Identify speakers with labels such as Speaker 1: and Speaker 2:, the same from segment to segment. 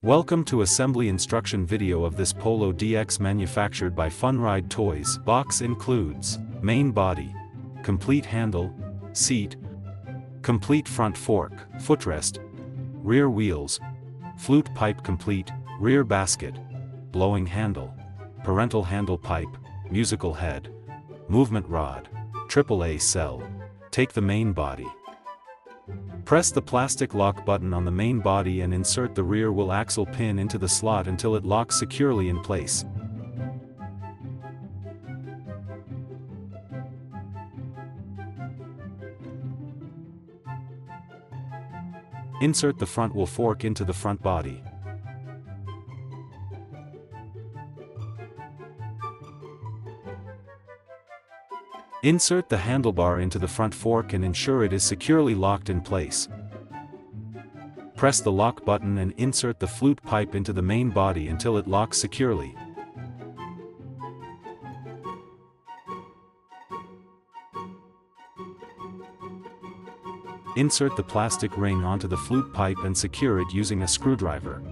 Speaker 1: Welcome to assembly instruction video of this Polo DX manufactured by FunRide Toys. Box includes main body, complete handle, seat, complete front fork, footrest, rear wheels, flute pipe complete, rear basket, blowing handle, parental handle pipe, musical head, movement rod, AAA cell. Take the main body. Press the plastic lock button on the main body and insert the rear wheel axle pin into the slot until it locks securely in place. Insert the front wheel fork into the front body. Insert the handlebar into the front fork and ensure it is securely locked in place. Press the lock button and insert the flute pipe into the main body until it locks securely. Insert the plastic ring onto the flute pipe and secure it using a screwdriver.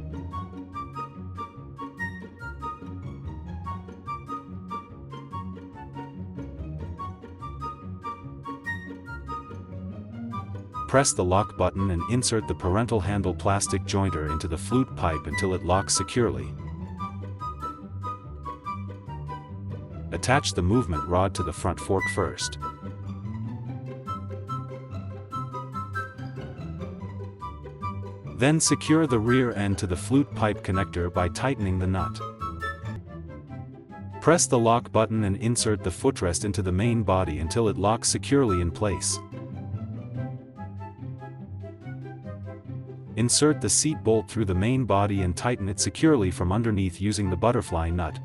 Speaker 1: Press the lock button and insert the parental handle plastic jointer into the flute pipe until it locks securely. Attach the movement rod to the front fork first. Then secure the rear end to the flute pipe connector by tightening the nut. Press the lock button and insert the footrest into the main body until it locks securely in place. Insert the seat bolt through the main body and tighten it securely from underneath using the butterfly nut.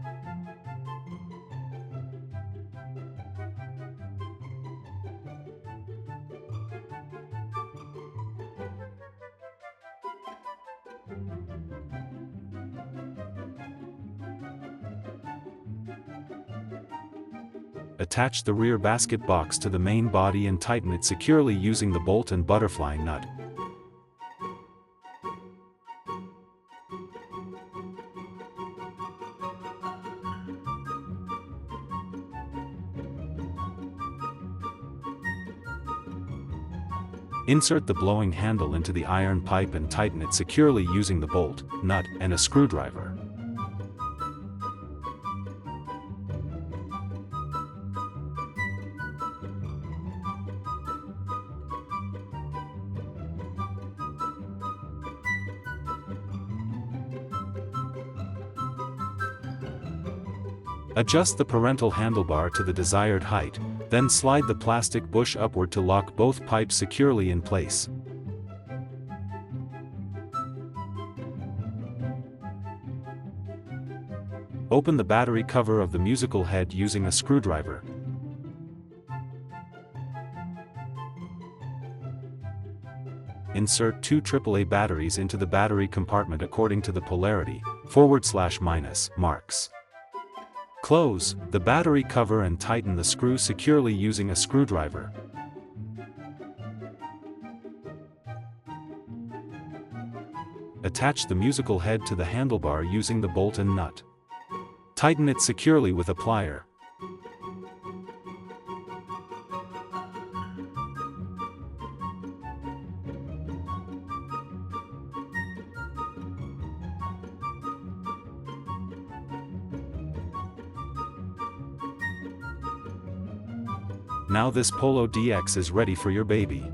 Speaker 1: Attach the rear basket box to the main body and tighten it securely using the bolt and butterfly nut. Insert the blowing handle into the iron pipe and tighten it securely using the bolt, nut, and a screwdriver. Adjust the parental handlebar to the desired height, then slide the plastic bush upward to lock both pipes securely in place. Open the battery cover of the musical head using a screwdriver. Insert two AAA batteries into the battery compartment according to the polarity, /- marks. Close the battery cover and tighten the screw securely using a screwdriver. Attach the musical head to the handlebar using the bolt and nut. Tighten it securely with a plier. Now this Polo DX is ready for your baby.